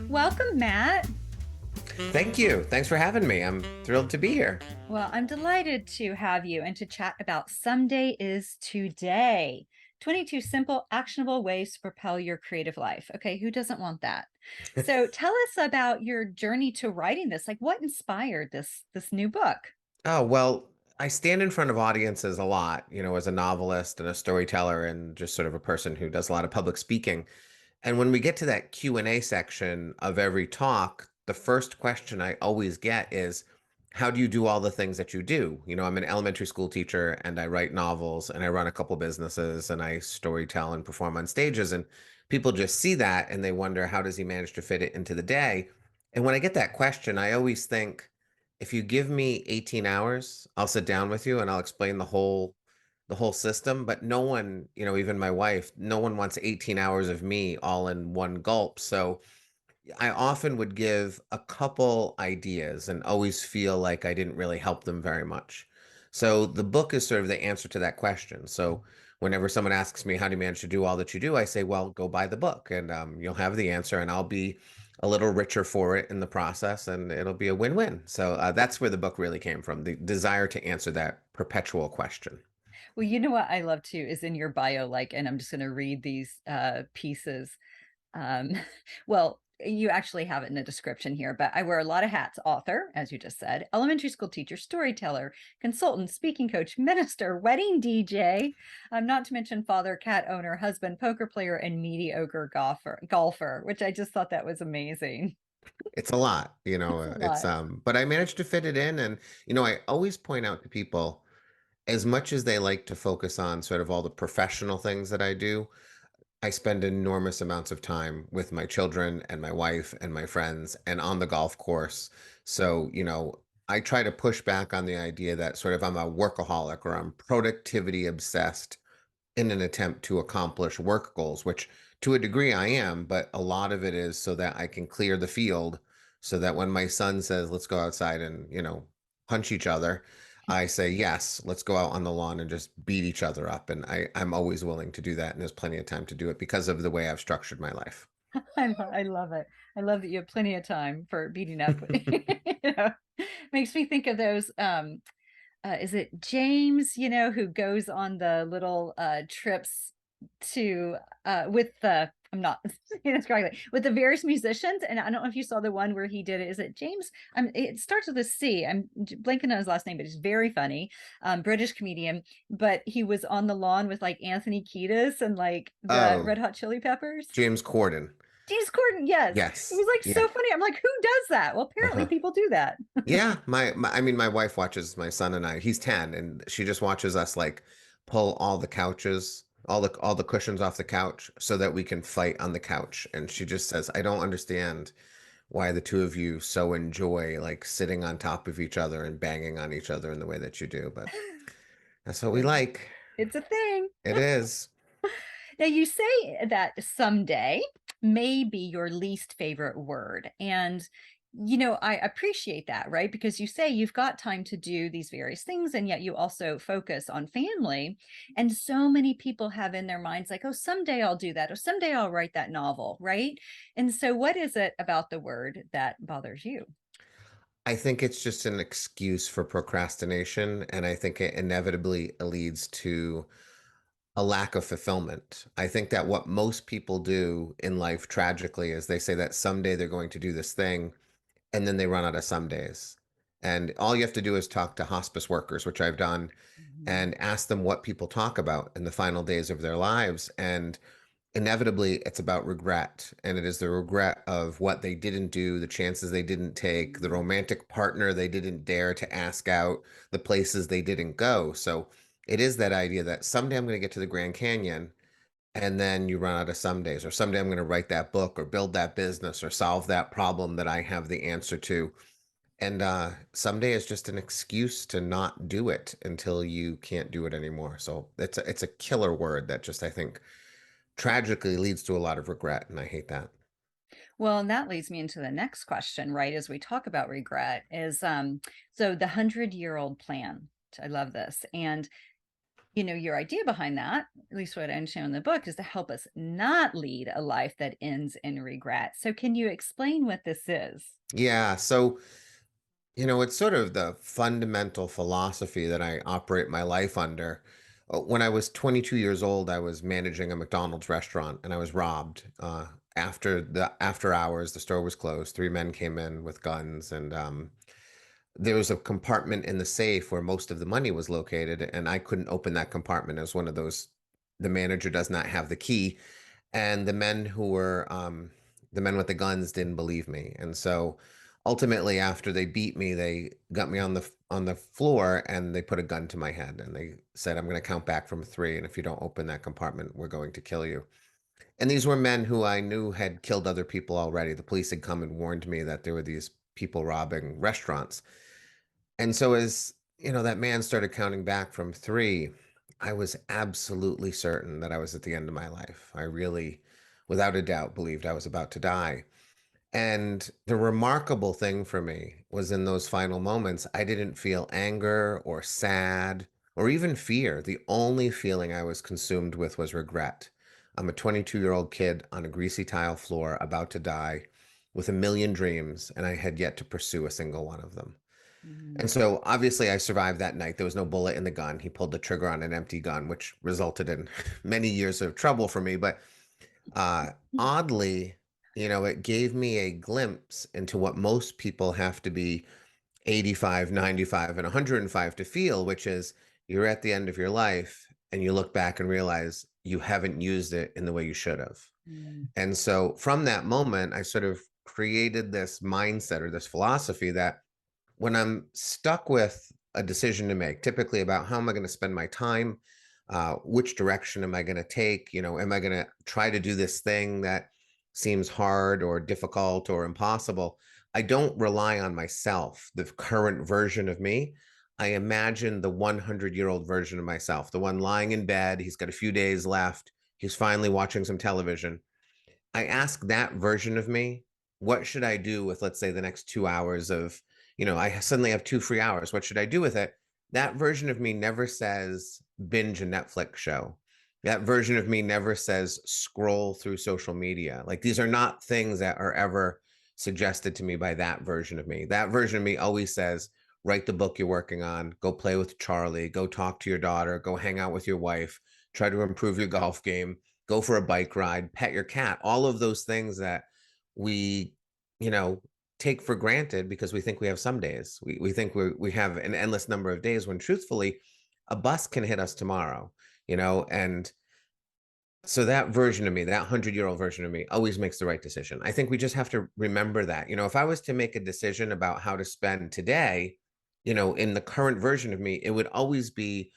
Welcome, Matt. Thank you. Thanks for having me. I'm thrilled to be here. Well, I'm delighted to have you and to chat about Someday is Today. 22 simple, actionable ways to propel your creative life. Okay, who doesn't want that? So tell us about your journey to writing this. Like what inspired this new book? Oh, well, I stand in front of audiences a lot, as a novelist and a storyteller and just sort of a person who does a lot of public speaking. And when we get to that Q&A section of every talk, the first question I always get is, how do you do all the things that you do? I'm an elementary school teacher and I write novels and I run a couple businesses and I storytell and perform on stages. And people just see that and they wonder, how does he manage to fit it into the day? And when I get that question, I always think, if you give me 18 hours, I'll sit down with you and I'll explain the whole system. But no one, even my wife, no one wants 18 hours of me all in one gulp. So I often would give a couple ideas and always feel like I didn't really help them very much. So the book is sort of the answer to that question. So whenever someone asks me, how do you manage to do all that you do? I say, well, go buy the book and you'll have the answer and I'll be a little richer for it in the process and it'll be a win-win. So that's where the book really came from, the desire to answer that perpetual question. Well, you know what I love too is in your bio, like, and I'm just going to read these pieces. Um, well, you actually have it in the description here, but I wear a lot of hats: author, as you just said, elementary school teacher, storyteller, consultant, speaking coach, minister, wedding DJ, not to mention father, cat owner, husband, poker player, and mediocre golfer, which I just thought that was amazing. It's a lot, It's a it's lot. but I managed to fit it in. And I always point out to people, as much as they like to focus on sort of all the professional things that I do, I spend enormous amounts of time with my children and my wife and my friends and on the golf course. So, I try to push back on the idea that sort of I'm a workaholic or I'm productivity obsessed in an attempt to accomplish work goals, which to a degree I am, but a lot of it is so that I can clear the field so that when my son says, let's go outside and, punch each other, I say, yes, let's go out on the lawn and just beat each other up. And I'm always willing to do that. And there's plenty of time to do it because of the way I've structured my life. I love it. I love that you have plenty of time for beating up. You know, makes me think of those is it James, who goes on the little trips to with the I'm not saying this correctly, with the various musicians. And I don't know if you saw the one where he did it. Is it James? It starts with a C. I'm blanking on his last name, but he's very funny, British comedian. But he was on the lawn with like Anthony Kiedis and like the Oh, Red Hot Chili Peppers. James Corden. James Corden, yes. It Yes. was like Yeah. so funny. I'm like, who does that? Well, apparently Uh-huh. people do that. Yeah, I mean, my wife watches my son and I. He's 10, and she just watches us like pull all the couches, all the cushions off the couch so that we can fight on the couch. And she just says, "I don't understand why the two of you so enjoy like sitting on top of each other and banging on each other in the way that you do." But that's what we It's like. it's a thing. It is. Now, you say that someday may be your least favorite word. And, I appreciate that, right? Because you say you've got time to do these various things, and yet you also focus on family. And so many people have in their minds, like, oh, someday I'll do that, or someday I'll write that novel, right? And so, what is it about the word that bothers you? I think it's just an excuse for procrastination, and I think it inevitably leads to a lack of fulfillment. I think that what most people do in life tragically is they say that someday they're going to do this thing and then they run out of some days. And all you have to do is talk to hospice workers, which I've done, Mhm. and ask them what people talk about in the final days of their lives. And inevitably, it's about regret. And it is the regret of what they didn't do, the chances they didn't take, the romantic partner they didn't dare to ask out, the places they didn't go. So it is that idea that someday I'm going to get to the Grand Canyon, and then you run out of some days, or someday I'm going to write that book or build that business or solve that problem that I have the answer to. And someday is just an excuse to not do it until you can't do it anymore. So it's a killer word that just, I think, tragically leads to a lot of regret, and I hate that. Well, and that leads me into the next question, right? As we talk about regret, is so the 100-year-old plan. I love this. And your idea behind that, at least what I understand in the book, is to help us not lead a life that ends in regret. So, can you explain what this is? Yeah. So, it's sort of the fundamental philosophy that I operate my life under. When I was 22 years old, I was managing a McDonald's restaurant and I was robbed. After hours, the store was closed. Three men came in with guns, and there was a compartment in the safe where most of the money was located, and I couldn't open that compartment as one of those. The manager does not have the key, and the men with the guns didn't believe me, and so ultimately, after they beat me, they got me on the floor and they put a gun to my head and they said, "I'm going to count back from three, and if you don't open that compartment, we're going to kill you." And these were men who I knew had killed other people already. The police had come and warned me that there were these people robbing restaurants. And so as, that man started counting back from three, I was absolutely certain that I was at the end of my life. I really, without a doubt, believed I was about to die. And the remarkable thing for me was in those final moments, I didn't feel anger or sad or even fear. The only feeling I was consumed with was regret. I'm a 22-year-old kid on a greasy tile floor about to die with a million dreams, and I had yet to pursue a single one of them. And Mm. so obviously I survived that night. There was no bullet in the gun. He pulled the trigger on an empty gun, which resulted in many years of trouble for me. But oddly, it gave me a glimpse into what most people have to be 85, 95, and 105 to feel, which is you're at the end of your life and you look back and realize you haven't used it in the way you should have. Mm. And so from that moment, I sort of created this mindset or this philosophy that when I'm stuck with a decision to make, typically about how am I going to spend my time, which direction am I going to take? Am I going to try to do this thing that seems hard or difficult or impossible? I don't rely on myself, the current version of me. I imagine the 100-year-old version of myself, the one lying in bed. He's got a few days left. He's finally watching some television. I ask that version of me, what should I do with, let's say, the next 2 hours of, I suddenly have 2 free hours. What should I do with it? That version of me never says binge a Netflix show. That version of me never says scroll through social media. Like these are not things that are ever suggested to me by that version of me. That version of me always says, write the book you're working on, go play with Charlie, go talk to your daughter, go hang out with your wife, try to improve your golf game, go for a bike ride, pet your cat, all of those things that we, you know, take for granted because we think we have some days. We think we have an endless number of days when truthfully, a bus can hit us tomorrow, and so that version of me, that 100-year-old version of me always makes the right decision. I think we just have to remember that. If I was to make a decision about how to spend today, in the current version of me, it would always be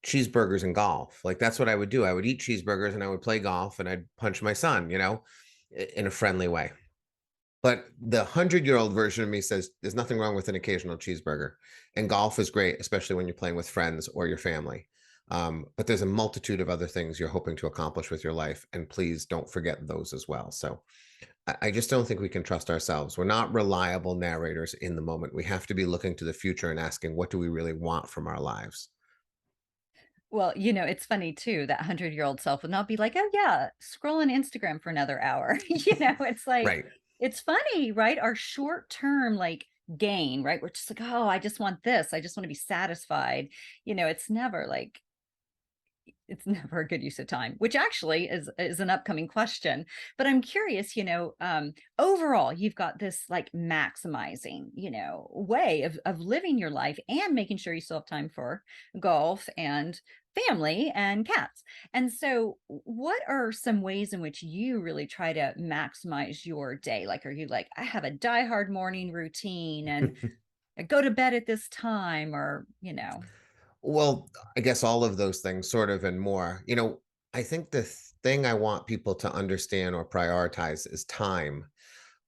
cheeseburgers and golf. Like that's what I would do. I would eat cheeseburgers and I would play golf and I'd punch my son, in a friendly way. But the 100-year-old version of me says there's nothing wrong with an occasional cheeseburger. And golf is great, especially when you're playing with friends or your family. But there's a multitude of other things you're hoping to accomplish with your life. And please don't forget those as well. So I just don't think we can trust ourselves. We're not reliable narrators in the moment. We have to be looking to the future and asking, what do we really want from our lives? Well, it's funny too that 100-year-old self would not be like, oh, yeah, scrolling Instagram for another hour. It's like, Right. it's funny, right? Our short term, like, gain, right? We're just like, oh, I just want this. I just want to be satisfied. It's never like, it's never a good use of time, which actually is an upcoming question. But I'm curious, overall, you've got this like maximizing, way of living your life and making sure you still have time for golf and family and cats. And so what are some ways in which you really try to maximize your day? Like, are you like, I have a diehard morning routine and I go to bed at this time, or, Well, I guess all of those things, sort of, and more. I think the thing I want people to understand or prioritize is time.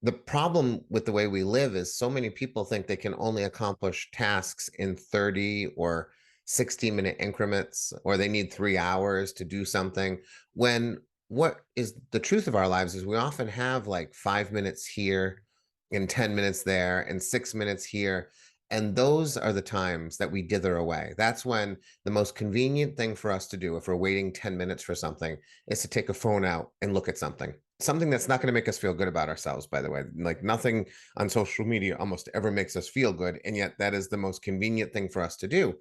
The problem with the way we live is so many people think they can only accomplish tasks in 30 or 60-minute increments, or they need 3 hours to do something. When what is the truth of our lives is we often have like 5 minutes here and 10 minutes there and 6 minutes here. And those are the times that we dither away. That's when the most convenient thing for us to do, if we're waiting 10 minutes for something, is to take a phone out and look at something. Something that's not going to make us feel good about ourselves, by the way. Like nothing on social media almost ever makes us feel good. And yet that is the most convenient thing for us to do.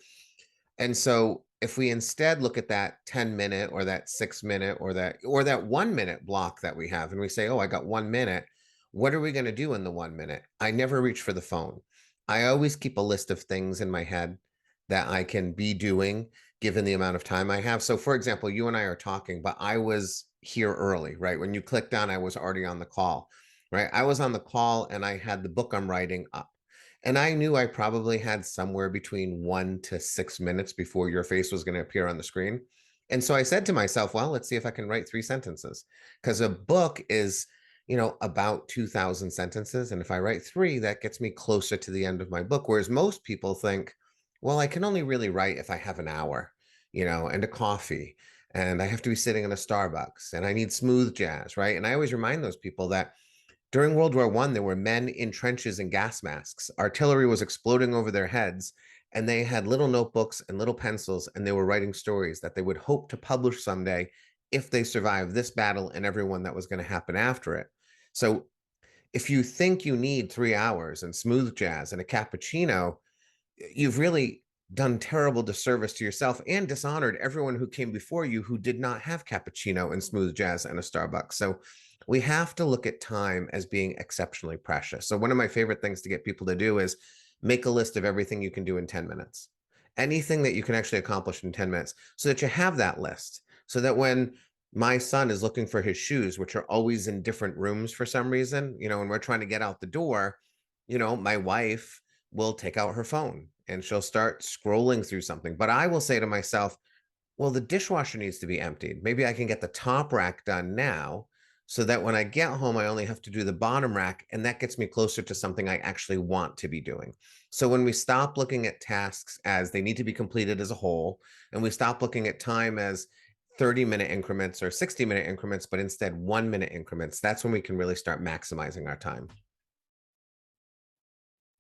And so if we instead look at that 10-minute or that 6-minute or that 1 minute block that we have, and we say, oh, I got 1 minute, what are we going to do in the 1 minute? I never reach for the phone. I always keep a list of things in my head that I can be doing given the amount of time I have. So for example, you and I are talking, but I was here early, right? When you clicked on, I was already on the call, right? I was on the call and I had the book I'm writing up. And I knew I probably had somewhere between 1 to 6 minutes before your face was going to appear on the screen. And so I said to myself, well, let's see if I can write 3 sentences. Because a book is, about 2,000 sentences. And if I write three, that gets me closer to the end of my book. Whereas most people think, well, I can only really write if I have an hour, and a coffee. And I have to be sitting in a Starbucks and I need smooth jazz, right? And I always remind those people that during World War I, there were men in trenches and gas masks. Artillery was exploding over their heads, and they had little notebooks and little pencils, and they were writing stories that they would hope to publish someday if they survived this battle and everyone that was going to happen after it. So if you think you need 3 hours and smooth jazz and a cappuccino, you've really done terrible disservice to yourself and dishonored everyone who came before you who did not have cappuccino and smooth jazz and a Starbucks. So we have to look at time as being exceptionally precious. So one of my favorite things to get people to do is make a list of everything you can do in 10 minutes. Anything that you can actually accomplish in 10 minutes so that you have that list. So that when my son is looking for his shoes, which are always in different rooms for some reason, and we're trying to get out the door, my wife will take out her phone and she'll start scrolling through something. But I will say to myself, well, the dishwasher needs to be emptied. Maybe I can get the top rack done now so that when I get home, I only have to do the bottom rack. And that gets me closer to something I actually want to be doing. So when we stop looking at tasks as they need to be completed as a whole, and we stop looking at time as 30-minute increments or 60-minute increments, but instead 1 minute increments, that's when we can really start maximizing our time.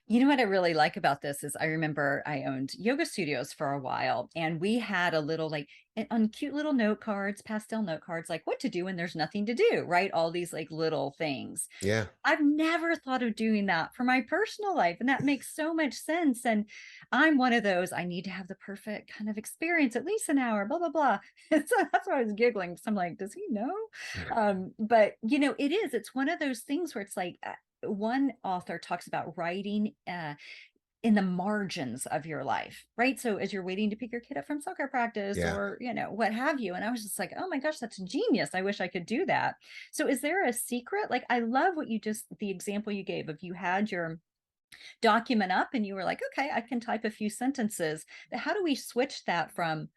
You know what I really like about this is I remember I owned yoga studios for a while, and we had a little like on cute little note cards, pastel note cards, like what to do when there's nothing to do, right? All these like little things. Yeah. I've never thought of doing that for my personal life, and that makes so much sense. And I'm one of those, I need to have the perfect kind of experience, at least an hour, blah, blah, blah. And so that's why I was giggling. So I'm like, does he know? But it is, it's one of those things where it's like, one author talks about writing in the margins of your life, right? So as you're waiting to pick your kid up from soccer practice Yeah. or, what have you. And I was just like, oh my gosh, that's genius. I wish I could do that. So is there a secret? Like, I love the example you gave of you had your document up and you were like, okay, I can type a few sentences. But how do we switch that from,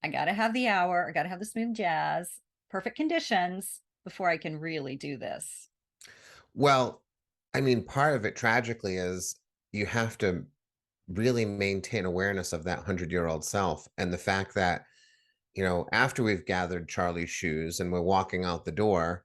I got to have the hour, I got to have the smooth jazz, perfect conditions before I can really do this? Well, I mean, part of it tragically is you have to really maintain awareness of that 100-year-old self and the fact that, after we've gathered Charlie's shoes and we're walking out the door,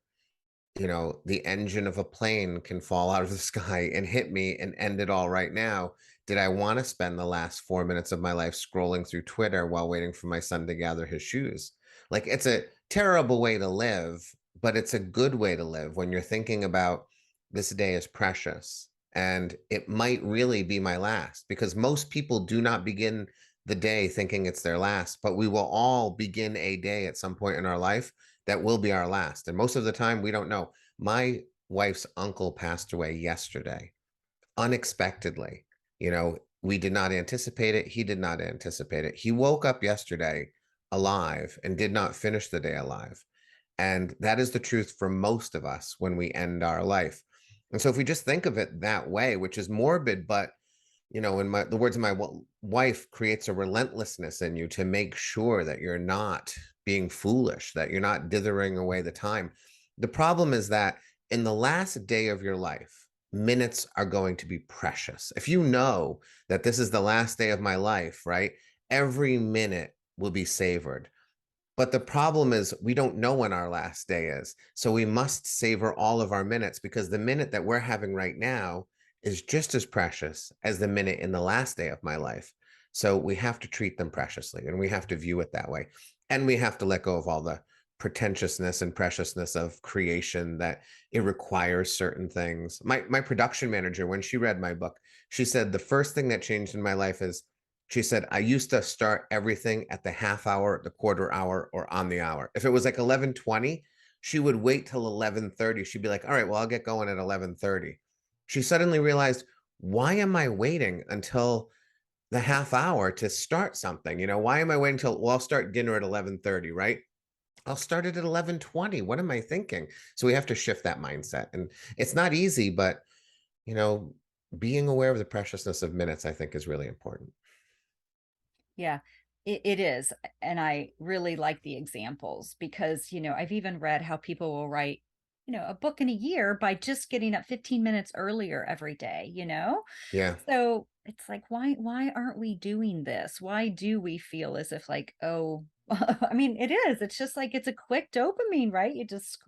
the engine of a plane can fall out of the sky and hit me and end it all right now. Did I want to spend the last 4 minutes of my life scrolling through Twitter while waiting for my son to gather his shoes? Like, it's a terrible way to live, but it's a good way to live when you're thinking about this day is precious and it might really be my last because most people do not begin the day thinking it's their last, but we will all begin a day at some point in our life that will be our last. And most of the time, we don't know. My wife's uncle passed away yesterday, unexpectedly. We did not anticipate it. He did not anticipate it. He woke up yesterday alive and did not finish the day alive. And that is the truth for most of us when we end our life. And so if we just think of it that way, which is morbid, but in the words of my wife, creates a relentlessness in you to make sure that you're not being foolish, that you're not dithering away the time. The problem is that in the last day of your life, minutes are going to be precious. If you know that this is the last day of my life, right? Every minute will be savored. But the problem is we don't know when our last day is. So we must savor all of our minutes because the minute that we're having right now is just as precious as the minute in the last day of my life. So we have to treat them preciously and we have to view it that way. And we have to let go of all the pretentiousness and preciousness of creation that it requires certain things. My production manager, when she read my book, she said the first thing that changed in my life is she said, I used to start everything at the half hour, the quarter hour, or on the hour. If it was like 11:20, she would wait till 11:30. She'd be like, all right, well, I'll get going at 11:30. She suddenly realized, why am I waiting until the half hour to start something? Why am I waiting till, well, I'll start dinner at 11:30, right? I'll start it at 11:20. What am I thinking? So we have to shift that mindset. And it's not easy, but, you know, being aware of the preciousness of minutes, I think, is really important. Yeah, it is. And I really like the examples because, I've even read how people will write, a book in a year by just getting up 15 minutes earlier every day? Yeah, So it's like, why aren't we doing this? Why do we feel as if like, oh, I mean, it is. It's just like it's a quick dopamine, right? You just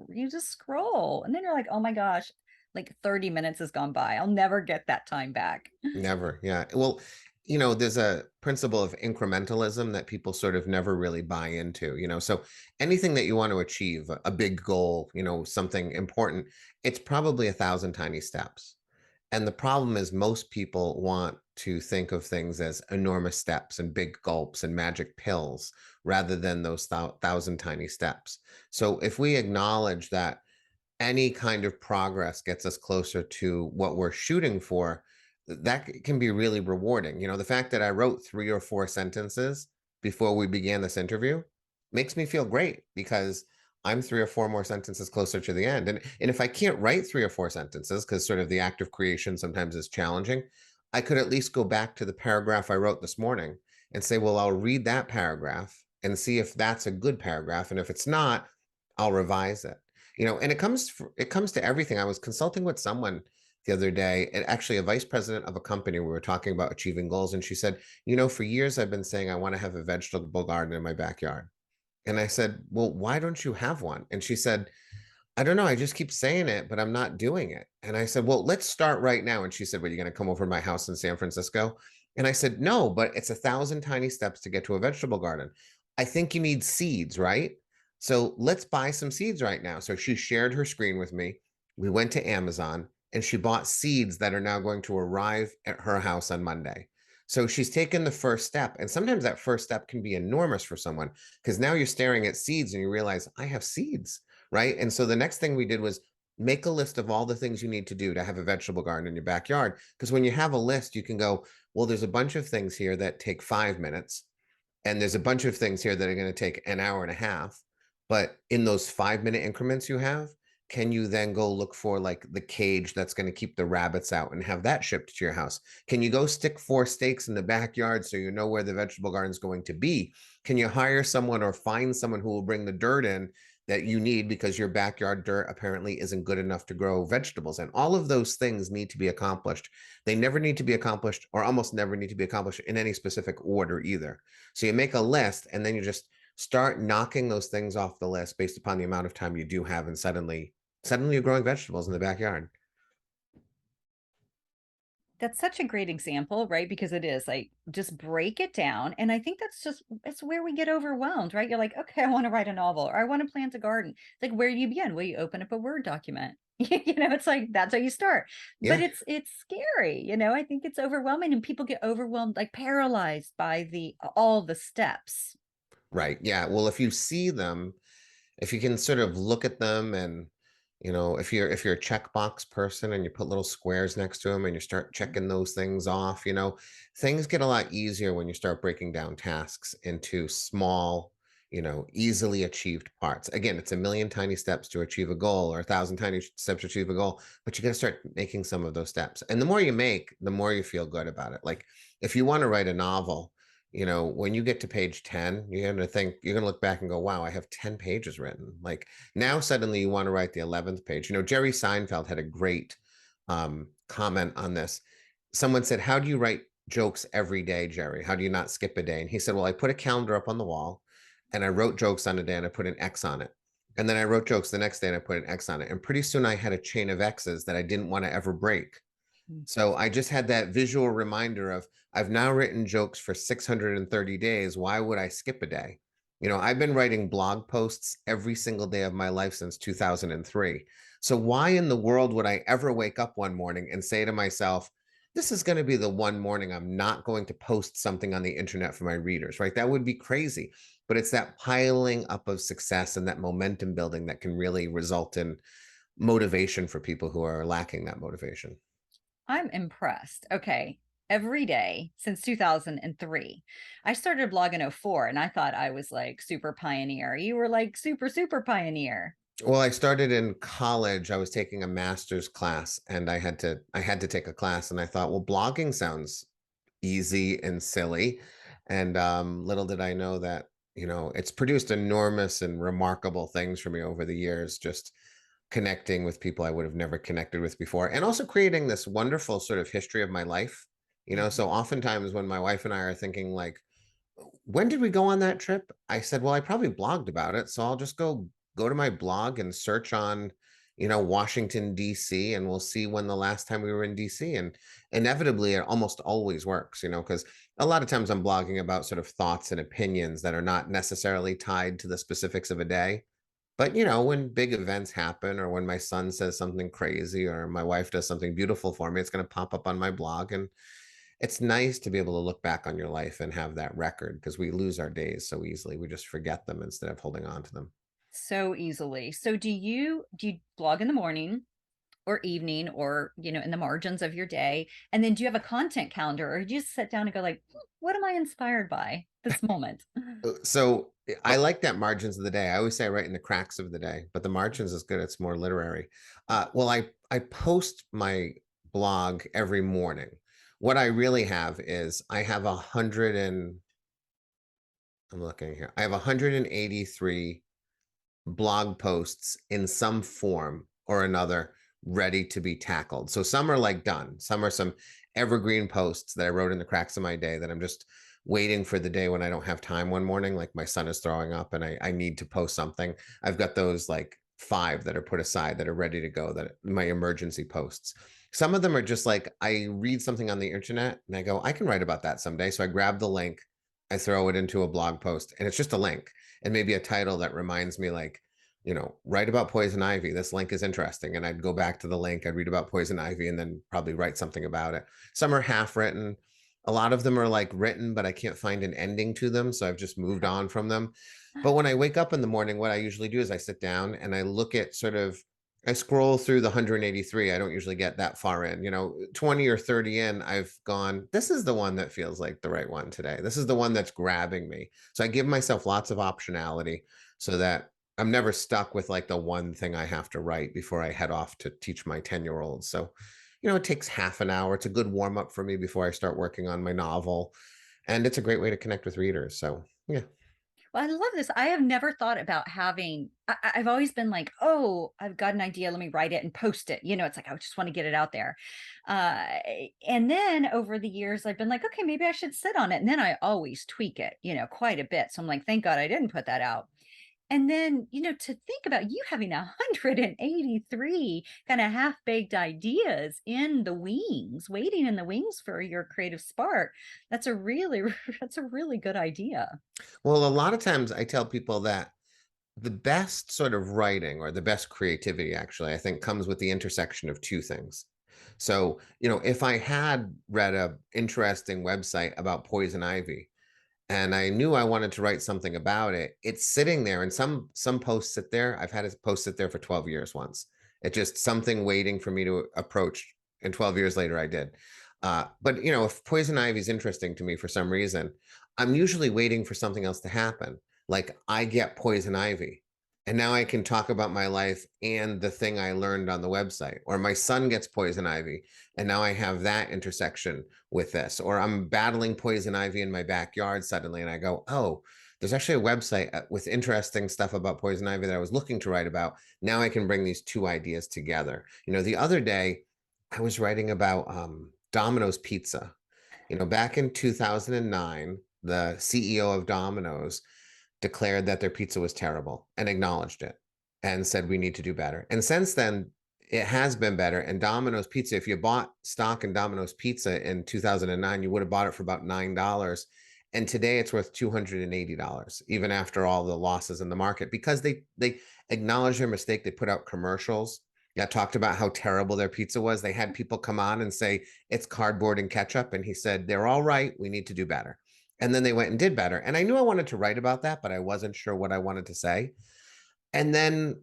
scroll and then you're like, oh my gosh, like 30 minutes has gone by. I'll never get that time back. never. Yeah. Well, there's a principle of incrementalism that people sort of never really buy into. So anything that you want to achieve, a big goal, something important, it's probably 1,000 tiny steps. And the problem is most people want to think of things as enormous steps and big gulps and magic pills rather than those thousand tiny steps. So if we acknowledge that any kind of progress gets us closer to what we're shooting for, that can be really rewarding. The fact that I wrote 3 or 4 sentences before we began this interview makes me feel great because I'm 3 or 4 more sentences closer to the end. And if I can't write 3 or 4 sentences, because sort of the act of creation sometimes is challenging, I could at least go back to the paragraph I wrote this morning and say, well, I'll read that paragraph and see if that's a good paragraph. And if it's not, I'll revise it. And it comes to everything. I was consulting with someone the other day, and actually a vice president of a company. We were talking about achieving goals, and she said, for years I've been saying I want to have a vegetable garden in my backyard. And I said, well, why don't you have one? And she said, I don't know. I just keep saying it, but I'm not doing it. And I said, well, let's start right now. And she said, well, you're going to come over to my house in San Francisco? And I said, no, but it's 1,000 tiny steps to get to a vegetable garden. I think you need seeds, right? So let's buy some seeds right now. So she shared her screen with me. We went to Amazon and she bought seeds that are now going to arrive at her house on Monday. So she's taken the first step. And sometimes that first step can be enormous for someone because now you're staring at seeds and you realize, I have seeds, right? And so the next thing we did was make a list of all the things you need to do to have a vegetable garden in your backyard. Because when you have a list, you can go, well, there's a bunch of things here that take 5 minutes and there's a bunch of things here that are going to take an hour and a half. But in those 5 minute increments you have, can you then go look for like the cage that's going to keep the rabbits out and have that shipped to your house? Can you go stick 4 stakes in the backyard so you know where the vegetable garden is going to be? Can you hire someone or find someone who will bring the dirt in that you need because your backyard dirt apparently isn't good enough to grow vegetables? And all of those things need to be accomplished. They never need to be accomplished, or almost never need to be accomplished in any specific order either. So you make a list and then you just start knocking those things off the list based upon the amount of time you do have, and suddenly you're growing vegetables in the backyard. That's such a great example, right? Because it is like just break it down. And I think it's where we get overwhelmed, right? You're like, okay, I want to write a novel or I want to plant a garden. It's like, where do you begin? Well, you open up a Word document. It's like that's how you start. But Yeah, it's scary. I think it's overwhelming and people get overwhelmed, like paralyzed by the all the steps. right. Yeah. Well, if you see them, if you can sort of look at them and if you're a checkbox person and you put little squares next to them and you start checking those things off, things get a lot easier when you start breaking down tasks into small, easily achieved parts. Again, it's a million tiny steps to achieve a goal or 1,000 tiny steps to achieve a goal, but you got to start making some of those steps. And the more you make, the more you feel good about it. Like if you want to write a novel, when you get to page 10, you're going to look back and go, wow, I have 10 pages written. Like now suddenly you want to write the 11th page. Jerry Seinfeld had a great comment on this. Someone said, how do you write jokes every day, Jerry? How do you not skip a day? And he said, well, I put a calendar up on the wall and I wrote jokes on a day and I put an X on it. And then I wrote jokes the next day and I put an X on it. And pretty soon I had a chain of X's that I didn't want to ever break. So I just had that visual reminder of I've now written jokes for 630 days. Why would I skip a day? I've been writing blog posts every single day of my life since 2003. So why in the world would I ever wake up one morning and say to myself, this is going to be the one morning I'm not going to post something on the internet for my readers, right? That would be crazy. But it's that piling up of success and that momentum building that can really result in motivation for people who are lacking that motivation. I'm impressed. Okay. Every day since 2003. I started a blog in '04 and I thought I was like super pioneer. You were like super, super pioneer. Well, I started in college. I was taking a master's class and I had to take a class and I thought, well, blogging sounds easy and silly. And little did I know that, it's produced enormous and remarkable things for me over the years, just connecting with people I would have never connected with before, and also creating this wonderful sort of history of my life. So Mhm. oftentimes when my wife and I are thinking like, when did we go on that trip? I said, well, I probably blogged about it. So I'll just go to my blog and search on, Washington, D.C., and we'll see when the last time we were in D.C. And inevitably it almost always works, because a lot of times I'm blogging about sort of thoughts and opinions that are not necessarily tied to the specifics of a day. But when big events happen or when my son says something crazy or my wife does something beautiful for me, it's going to pop up on my blog. And it's nice to be able to look back on your life and have that record because we lose our days so easily. We just forget them instead of holding on to them. So easily. So do you blog in the morning or evening or in the margins of your day? And then do you have a content calendar or do you just sit down and go like, what am I inspired by this moment? So I like that margins of the day. I always say I write in the cracks of the day, but the margins is good. It's more literary. Well, I post my blog every morning. What I really have is I have 100 and I'm looking here. I have 183 blog posts in some form or another ready to be tackled. So some are like done. Some are some evergreen posts that I wrote in the cracks of my day that I'm just waiting for the day when I don't have time one morning, like my son is throwing up and I need to post something. I've got those like five that are put aside that are ready to go, that my emergency posts. Some of them are just like I read something on the internet and I go, I can write about that someday. So I grab the link, I throw it into a blog post, and it's just a link and maybe a title that reminds me like, write about poison ivy. This link is interesting. And I'd go back to the link, I'd read about poison ivy and then probably write something about it. Some are half written. A lot of them are like written, but I can't find an ending to them. So I've just moved on from them. But when I wake up in the morning, what I usually do is I sit down and I look at sort of, I scroll through the 183. I don't usually get that far in, 20 or 30 in. I've gone, this is the one that feels like the right one today. This is the one that's grabbing me. So I give myself lots of optionality so that I'm never stuck with like the one thing I have to write before I head off to teach my 10-year-old. So, it takes half an hour. It's a good warm up for me before I start working on my novel. And it's a great way to connect with readers. So, yeah. Well, I love this. I have never thought about having, I've always been like, oh, I've got an idea. Let me write it and post it. It's like, I just want to get it out there. Uh, and then over the years, I've been like, okay, maybe I should sit on it. And then I always tweak it, quite a bit. So I'm like, thank God I didn't put that out. And then, to think about you having 183 kind of half-baked ideas in the wings, waiting in the wings for your creative spark. That's a really, that's a really good idea. Well, a lot of times I tell people that the best sort of writing or the best creativity, actually, I think comes with the intersection of two things. So, if I had read a interesting website about poison ivy, and I knew I wanted to write something about it. It's sitting there, and some posts sit there. I've had a post sit there for 12 years once. It just something waiting for me to approach, and 12 years later I did. But if poison ivy is interesting to me for some reason, I'm usually waiting for something else to happen. Like I get poison ivy, and now I can talk about my life and the thing I learned on the website. Or my son gets poison ivy, and now I have that intersection with this. Or I'm battling poison ivy in my backyard suddenly, and I go, oh, there's actually a website with interesting stuff about poison ivy that I was looking to write about. Now I can bring these two ideas together. The other day I was writing about Domino's Pizza. Back in 2009, the CEO of Domino's declared that their pizza was terrible and acknowledged it and said we need to do better. And since then, It has been better. And Domino's Pizza, if you bought stock in Domino's Pizza in 2009, you would have bought it for about $9. And today it's worth $280, even after all the losses in the market, because they acknowledged their mistake. They put out commercials that talked about how terrible their pizza was. They had people come on and say, it's cardboard and ketchup. And he said, they're all right. We need to do better. And then they went and did better. And I knew I wanted to write about that, but I wasn't sure what I wanted to say. And then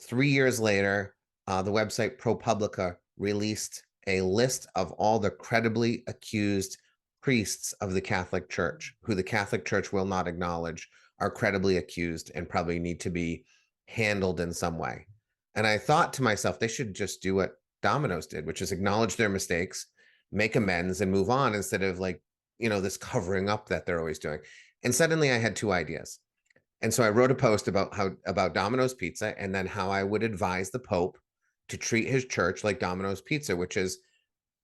3 years later, the website ProPublica released a list of all the credibly accused priests of the Catholic Church, who the Catholic Church will not acknowledge, are credibly accused and probably need to be handled in some way. And I thought to myself, they should just do what Domino's did, which is acknowledge their mistakes, make amends, and move on, instead of like, this covering up that they're always doing. And suddenly I had two ideas. And so I wrote a post about Domino's Pizza, and then how I would advise the Pope to treat his church like Domino's Pizza, which is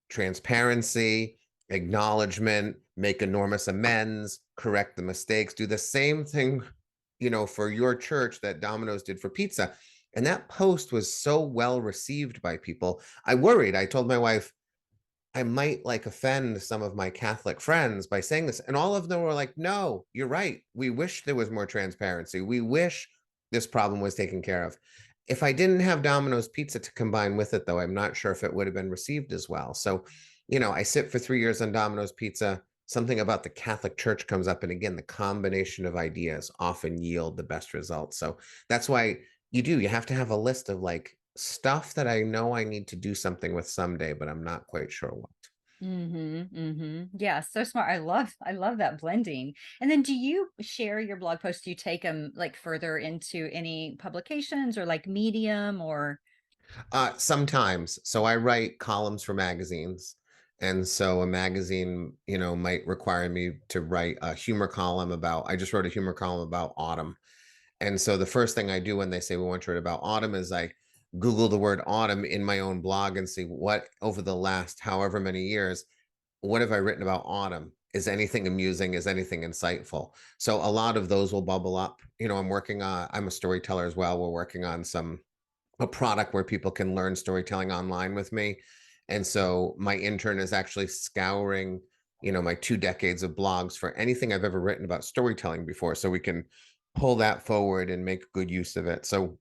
transparency, acknowledgement, make enormous amends, correct the mistakes, do the same thing, for your church that Domino's did for pizza. And that post was so well received by people. I worried. I told my wife, I might like offend some of my Catholic friends by saying this. And all of them were like, no, you're right. We wish there was more transparency. We wish this problem was taken care of. If I didn't have Domino's Pizza to combine with it, though, I'm not sure if it would have been received as well. So, I sit for 3 years on Domino's Pizza. Something about the Catholic Church comes up. And again, the combination of ideas often yield the best results. So that's why you have to have a list of like stuff that I know I need to do something with someday, but I'm not quite sure what. Yeah, so smart. I love that blending. And then do you share your blog posts? Do you take them like further into any publications or like Medium or Sometimes. So I write columns for magazines. And so a magazine, might require me to write a humor column about, I just wrote a humor column about autumn. And so the first thing I do when they say we want to write about autumn is I Google the word autumn in my own blog and see what over the last however many years, what have I written about autumn? Is anything amusing? Is anything insightful? So a lot of those will bubble up. I'm a storyteller as well. We're working on a product where people can learn storytelling online with me. And so my intern is actually scouring, my 2 decades of blogs for anything I've ever written about storytelling before, so we can pull that forward and make good use of it. So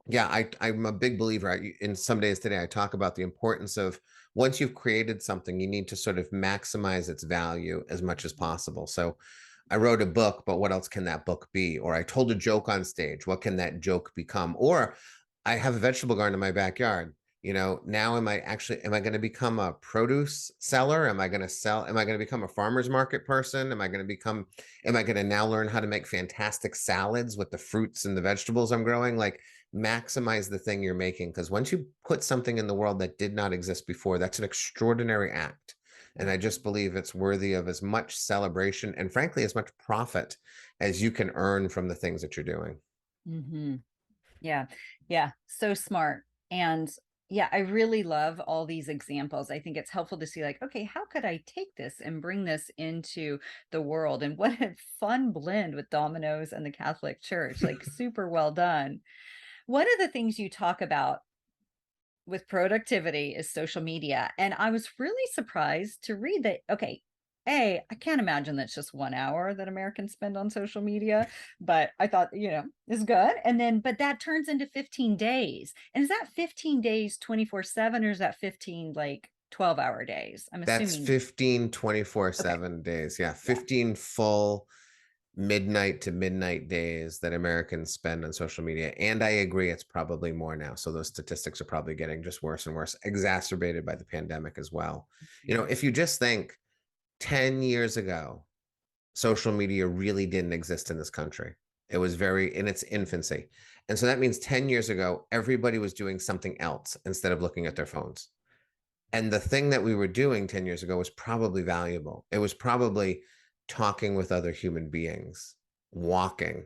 yeah, I'm a big believer. In Some Days Today, I talk about the importance of, once you've created something, you need to sort of maximize its value as much as possible. So I wrote a book, but what else can that book be? Or I told a joke on stage. What can that joke become? Or I have a vegetable garden in my backyard. Now am I going to become a produce seller? Am I going to become a farmer's market person? Am I going to now learn how to make fantastic salads with the fruits and the vegetables I'm growing? Like, maximize the thing you're making. Because once you put something in the world that did not exist before, that's an extraordinary act. And I just believe it's worthy of as much celebration and, frankly, as much profit as you can earn from the things that you're doing. hmm Yeah. Yeah. So smart. And yeah, I really love all these examples. I think it's helpful to see, like, okay, how could I take this and bring this into the world? And what a fun blend with Domino's and the Catholic Church. Like, super well done. One of the things you talk about with productivity is social media. And I was really surprised to read that, okay, I can't imagine that's just 1 hour that Americans spend on social media, but I thought, is good. And then, but that turns into 15 days. And is that 15 days 24/7, or is that 15 like 12-hour days? I'm That's assuming. 15 Okay. 24/7 days. Yeah, Yeah. 15 full midnight to midnight days that Americans spend on social media. And I agree, it's probably more now. So those statistics are probably getting just worse and worse, exacerbated by the pandemic as well. Mhm. If you just think 10 years ago, social media really didn't exist in this country. It was very in its infancy. And so that means 10 years ago, everybody was doing something else instead of looking at their phones. And the thing that we were doing 10 years ago was probably valuable. It was probably talking with other human beings, walking,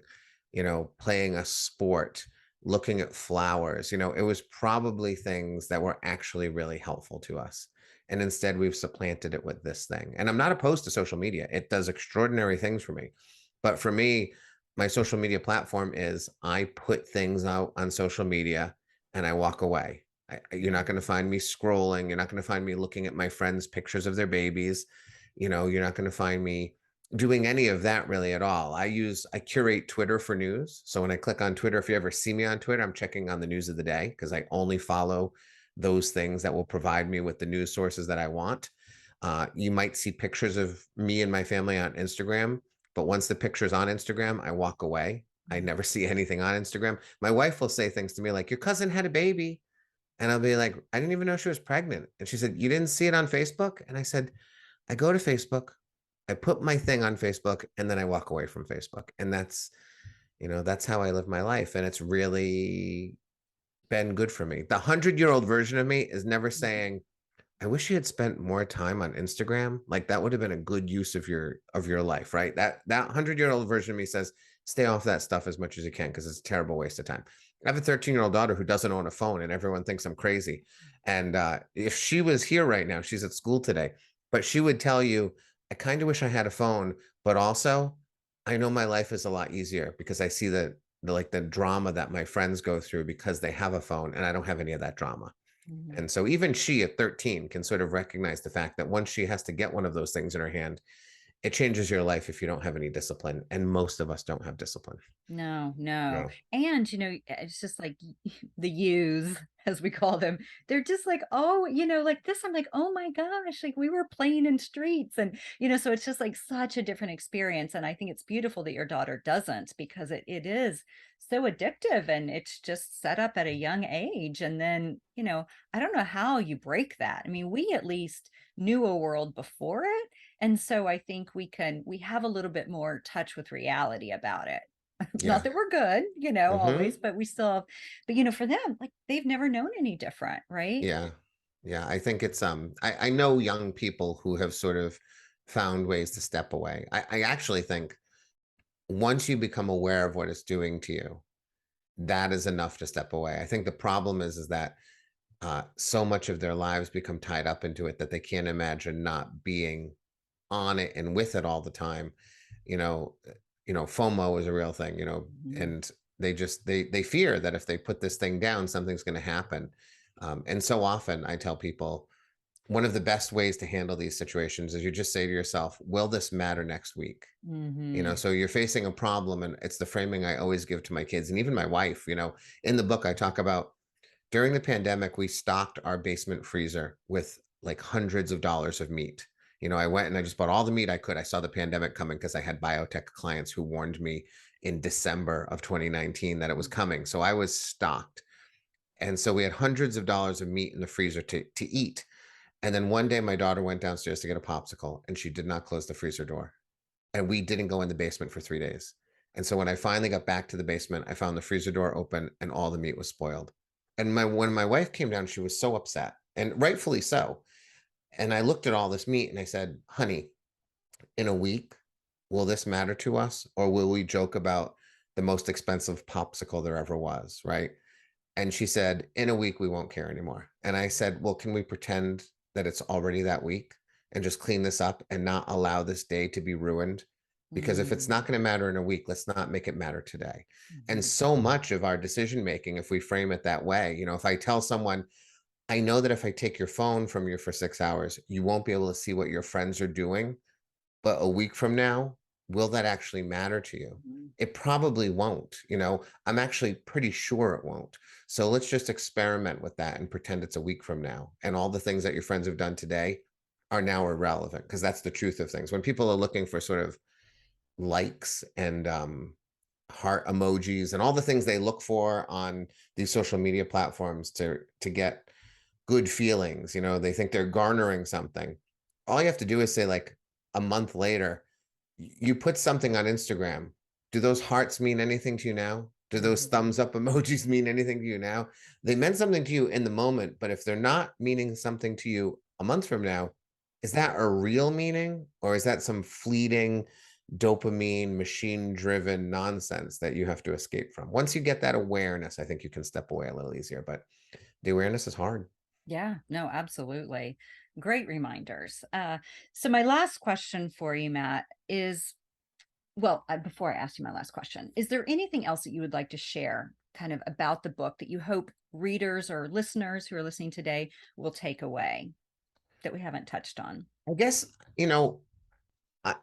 playing a sport, looking at flowers. It was probably things that were actually really helpful to us. And instead, we've supplanted it with this thing. And I'm not opposed to social media, it does extraordinary things for me. But for me, my social media platform is, I put things out on social media and I walk away. You're not going to find me scrolling. You're not going to find me looking at my friends' pictures of their babies. You're not going to find me doing any of that really at all. I curate Twitter for news. So when I click on Twitter, if you ever see me on Twitter, I'm checking on the news of the day because I only follow those things that will provide me with the news sources that I want. You might see pictures of me and my family on Instagram, but once the picture's on Instagram, I walk away. I Mhm. never see anything on Instagram. My wife will say things to me like, "Your cousin had a baby." And I'll be like, "I didn't even know she was pregnant." And she said, "You didn't see it on Facebook?" And I said, "I go to Facebook, I put my thing on Facebook, and then I walk away from Facebook." And that's how I live my life. And it's really been good for me. The 100-year-old version of me is never Mhm. saying, I wish you had spent more time on Instagram. Like that would have been a good use of your life, right? That 100-year-old version of me says, stay off that stuff as much as you can because it's a terrible waste of time. I have a 13-year-old daughter who doesn't own a phone, and everyone thinks I'm crazy. And if she was here right now, she's at school today, but she would tell you, I kind of wish I had a phone, but also I know my life is a lot easier because I see the drama that my friends go through because they have a phone, and I don't have any of that drama. Mhm. And so even she at 13 can sort of recognize the fact that once she has to get one of those things in her hand, it changes your life if you don't have any discipline. And most of us don't have discipline. No, no. Yeah. And, it's just like the yous, as we call them. They're just like, oh, like this. I'm like, oh my gosh, like we were playing in streets. And, so it's just like such a different experience. And I think it's beautiful that your daughter doesn't because it is so addictive and it's just set up at a young age. And then, I don't know how you break that. I mean, we at least knew a world before it. And so I think we have a little bit more touch with reality about it. Not Yeah. that we're good, always, Hmm. but we still have, but for them, like they've never known any different, right? Yeah. Yeah. I think it's I know young people who have sort of found ways to step away. I actually think once you become aware of what it's doing to you, that is enough to step away. I think the problem is that so much of their lives become tied up into it that they can't imagine not being on it and with it all the time. You know, FOMO is a real thing, Mhm. and they fear that if they put this thing down, something's going to happen. And so often I tell people one of the best ways to handle these situations is you just say to yourself, will this matter next week? Mhm. So you're facing a problem, and it's the framing I always give to my kids and even my wife. In the book, I talk about during the pandemic, we stocked our basement freezer with like hundreds of dollars of meat. I went and I just bought all the meat I could. I saw the pandemic coming because I had biotech clients who warned me in December of 2019 that it was coming. So I was stocked. And so we had hundreds of dollars of meat in the freezer to eat. And then one day my daughter went downstairs to get a popsicle and she did not close the freezer door. And we didn't go in the basement for 3 days. And so when I finally got back to the basement, I found the freezer door open and all the meat was spoiled. And when my wife came down, she was so upset, and rightfully so. And I looked at all this meat and I said, honey, in a week, will this matter to us? Or will we joke about the most expensive popsicle there ever was? Right. And she said, in a week, we won't care anymore. And I said, well, can we pretend that it's already that week and just clean this up and not allow this day to be ruined? Because if it's not Mhm. going to matter in a week, let's not make it matter today. And Mhm. so much of our decision making, if we frame it that way, if I tell someone, I know that if I take your phone from you for 6 hours, you won't be able to see what your friends are doing. But a week from now, will that actually matter to you? Mhm. It probably won't. I'm actually pretty sure it won't. So let's just experiment with that and pretend it's a week from now. And all the things that your friends have done today are now irrelevant because that's the truth of things. When people are looking for sort of likes and heart emojis and all the things they look for on these social media platforms to get good feelings, they think they're garnering something. All you have to do is say like a month later, you put something on Instagram. Do those hearts mean anything to you now? Do those Mhm. thumbs up emojis mean anything to you now? They meant something to you in the moment, but if they're not meaning something to you a month from now, is that a real meaning or is that some fleeting dopamine machine driven nonsense that you have to escape from? Once you get that awareness, I think you can step away a little easier, but the awareness is hard. Yeah, no, absolutely. Great reminders. So my last question for you, Matt, is well, before I ask you my last question, is there anything else that you would like to share kind of about the book that you hope readers or listeners who are listening today will take away that we haven't touched on? I guess, you know,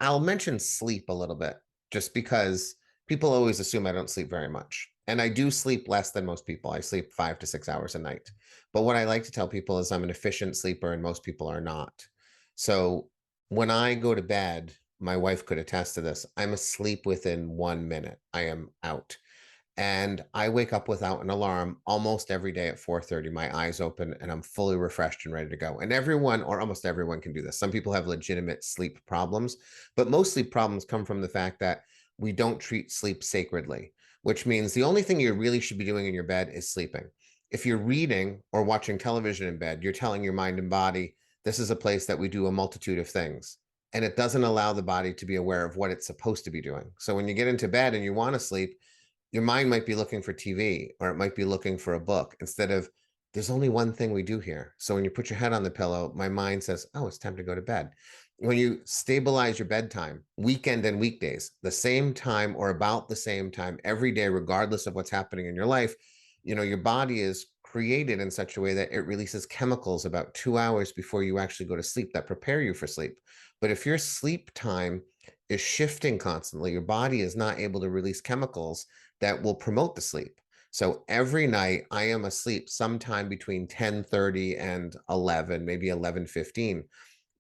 I'll mention sleep a little bit just because people always assume I don't sleep very much. And I do sleep less than most people. I sleep 5 to 6 hours a night. But what I like to tell people is I'm an efficient sleeper and most people are not. So when I go to bed, my wife could attest to this. I'm asleep within 1 minute. I am out. And I wake up without an alarm almost every day at 4:30. My eyes open and I'm fully refreshed and ready to go. And everyone, or almost everyone, can do this. Some people have legitimate sleep problems, but most sleep problems come from the fact that we don't treat sleep sacredly, which means the only thing you really should be doing in your bed is sleeping. If you're reading or watching television in bed, you're telling your mind and body, this is a place that we do a multitude of things. And it doesn't allow the body to be aware of what it's supposed to be doing. So when you get into bed and you want to sleep, your mind might be looking for TV or it might be looking for a book instead of there's only one thing we do here. So when you put your head on the pillow, my mind says, oh, it's time to go to bed. When you stabilize your bedtime, weekend and weekdays, the same time or about the same time every day, regardless of what's happening in your life, your body is created in such a way that it releases chemicals about 2 hours before you actually go to sleep that prepare you for sleep. But if your sleep time is shifting constantly, your body is not able to release chemicals that will promote the sleep. So every night I am asleep sometime between 10:30 and 11, maybe 11:15.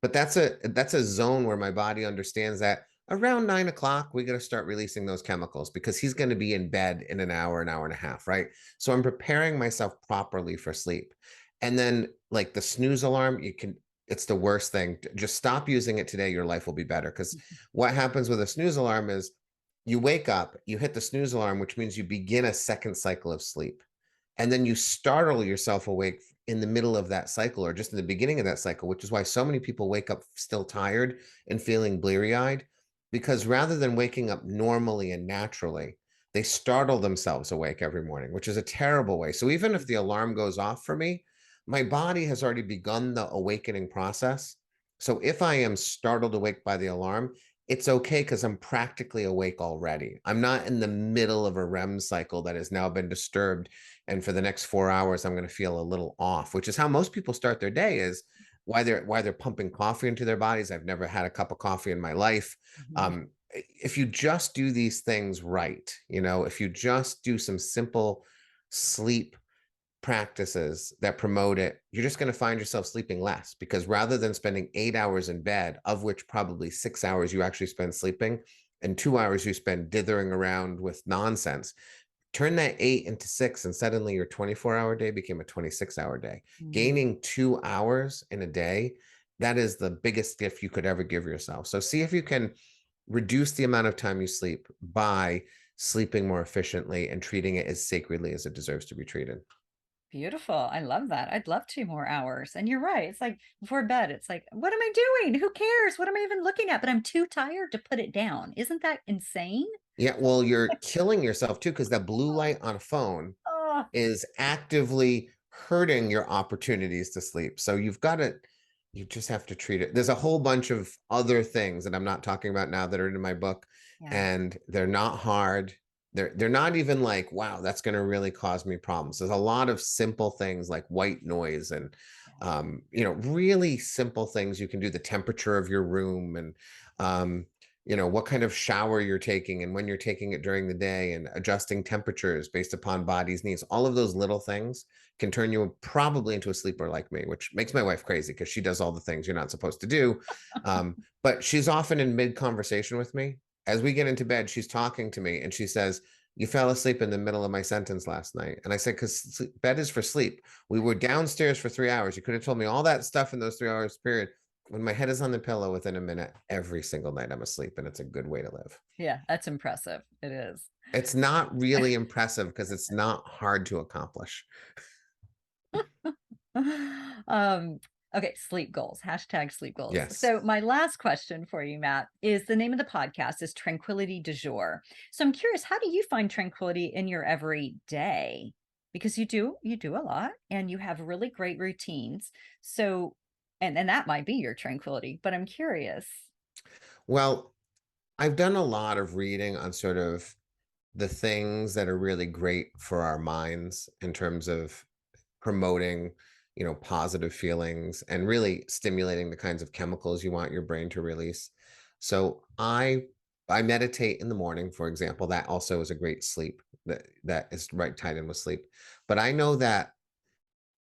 But that's a zone where my body understands that around 9 o'clock, we got to start releasing those chemicals because he's going to be in bed in an hour and a half, right? So I'm preparing myself properly for sleep. And then like the snooze alarm, it's the worst thing. Just stop using it today. Your life will be better. Because what happens with a snooze alarm is you wake up, you hit the snooze alarm, which means you begin a second cycle of sleep. And then you startle yourself awake in the middle of that cycle or just in the beginning of that cycle, which is why so many people wake up still tired and feeling bleary eyed. Because rather than waking up normally and naturally, they startle themselves awake every morning, which is a terrible way. So even if the alarm goes off for me, my body has already begun the awakening process. So if I am startled awake by the alarm, it's okay because I'm practically awake already. I'm not in the middle of a REM cycle that has now been disturbed. And for the next 4 hours, I'm going to feel a little off, which is how most people start their day is why they're pumping coffee into their bodies. I've never had a cup of coffee in my life. Mhm. If you just do these things right, if you just do some simple sleep practices that promote it, you're just going to find yourself sleeping less because rather than spending 8 hours in bed, of which probably 6 hours you actually spend sleeping and 2 hours you spend dithering around with nonsense, turn that 8 into 6 and suddenly your 24-hour day became a 26-hour day. Mm. Gaining 2 hours in a day, that is the biggest gift you could ever give yourself. So see if you can reduce the amount of time you sleep by sleeping more efficiently and treating it as sacredly as it deserves to be treated. Beautiful. I love that. I'd love 2 more hours. And you're right. It's like before bed, it's like, what am I doing? Who cares? What am I even looking at? But I'm too tired to put it down. Isn't that insane? Yeah, well, you're killing yourself too because that blue light on a phone Oh, is actively hurting your opportunities to sleep. So you just have to treat it. There's a whole bunch of other things that I'm not talking about now that are in my book, yeah. and they're not hard. They're not even like, wow, that's going to really cause me problems. There's a lot of simple things like white noise and Yeah. really simple things you can do, the temperature of your room and what kind of shower you're taking and when you're taking it during the day and adjusting temperatures based upon body's needs. All of those little things can turn you probably into a sleeper like me, which makes my wife crazy because she does all the things you're not supposed to do. But she's often in mid conversation with me. As we get into bed, she's talking to me and she says, you fell asleep in the middle of my sentence last night. And I said, because bed is for sleep. We were downstairs for 3 hours. You could have told me all that stuff in those 3 hours period. When my head is on the pillow within a minute, every single night I'm asleep, and it's a good way to live. Yeah, that's impressive. It is. It's not really impressive because it's not hard to accomplish. um, okay, sleep goals, hashtag sleep goals. Yes. So my last question for you, Matt, is the name of the podcast is Tranquility du Jour. So I'm curious, how do you find tranquility in your everyday? Because you do a lot and you have really great routines. So and that might be your tranquility, but I'm curious. Well, I've done a lot of reading on sort of the things that are really great for our minds in terms of promoting, positive feelings and really stimulating the kinds of chemicals you want your brain to release. So I meditate in the morning, for example. That also is a great sleep that is right tied in with sleep. But I know that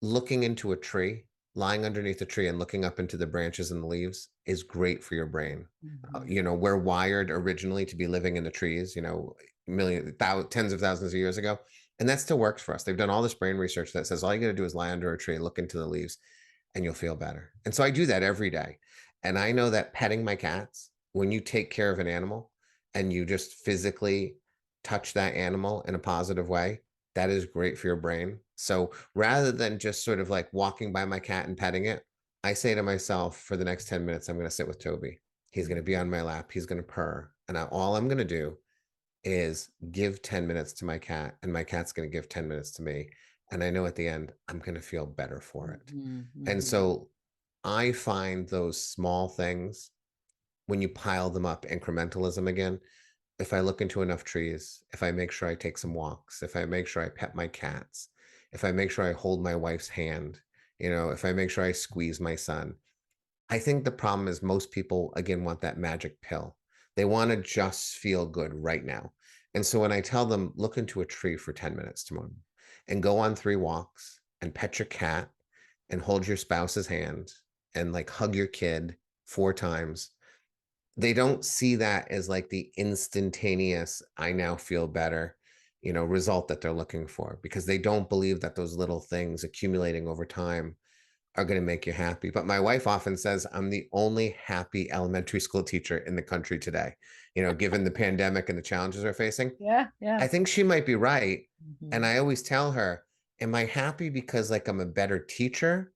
looking into a tree, lying underneath a tree and looking up into the branches and the leaves is great for your brain. Mhm. We're wired originally to be living in the trees, tens of thousands of years ago. And that still works for us. They've done all this brain research that says all you got to do is lie under a tree, look into the leaves, and you'll feel better. And so I do that every day. And I know that petting my cats, when you take care of an animal and you just physically touch that animal in a positive way, that is great for your brain. So rather than just sort of like walking by my cat and petting it, I say to myself, for the next 10 minutes, I'm going to sit with Toby. He's going to be Mhm. on my lap. He's going to purr. And all I'm going to do is give 10 minutes to my cat, and my cat's going to give 10 minutes to me. And I know at the end, I'm going to feel better for it. Mhm. And Mhm. so I find those small things, when you pile them up, incrementalism again, if I look into enough trees, if I make sure I take some walks, if I make sure I pet my cats, if I make sure I hold my wife's hand, if I make sure I squeeze my son, I think the problem is most people, again, want that magic pill. They want to just feel good right now. And so when I tell them, look into a tree for 10 minutes tomorrow and go on 3 walks and pet your cat and hold your spouse's hand and like hug your kid 4 times, they don't see that as like the instantaneous, I now feel better, result that they're looking for, because they don't believe that those little things accumulating over time are going to make you happy. But my wife often says I'm the only happy elementary school teacher in the country today, given the pandemic and the challenges we're facing. Yeah, yeah. I think she might be right. And Mhm. I always tell her, am I happy because like I'm a better teacher?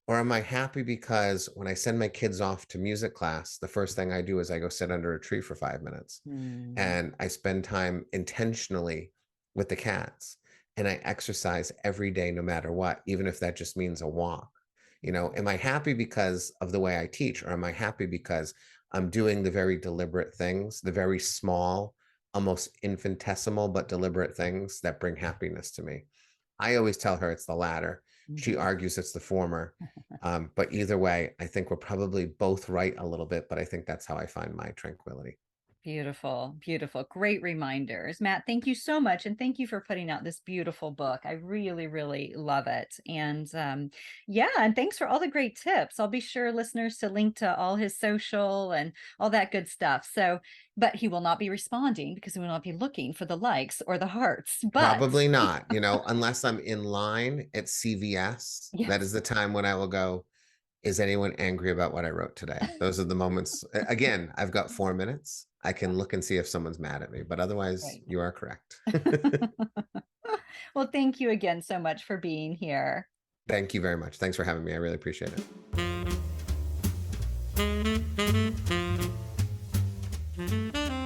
Or am I happy because when I send my kids off to music class, the first thing I do is I go sit under a tree for 5 minutes Mm. and I spend time intentionally with the cats, and I exercise every day, no matter what, even if that just means a walk. Am I happy because of the way I teach, or am I happy because I'm doing the very deliberate things, the very small, almost infinitesimal, but deliberate things that bring happiness to me? I always tell her it's the latter. She Mhm. argues it's the former. But either way, I think we're probably both right a little bit, but I think that's how I find my tranquility. Beautiful, beautiful. Great reminders. Matt, thank you so much. And thank you for putting out this beautiful book. I really, really love it. And yeah, and thanks for all the great tips. I'll be sure listeners to link to all his social and all that good stuff. So, but he will not be responding because he will not be looking for the likes or the hearts. But Probably not, unless I'm in line at CVS. That is yes, the time when I will go, is anyone angry about what I wrote today? Those are the moments. Again, I've got 4 minutes. I can look and see if someone's mad at me, but otherwise, right. you are correct. Well, thank you again so much for being here. Thank you very much. Thanks for having me. I really appreciate it.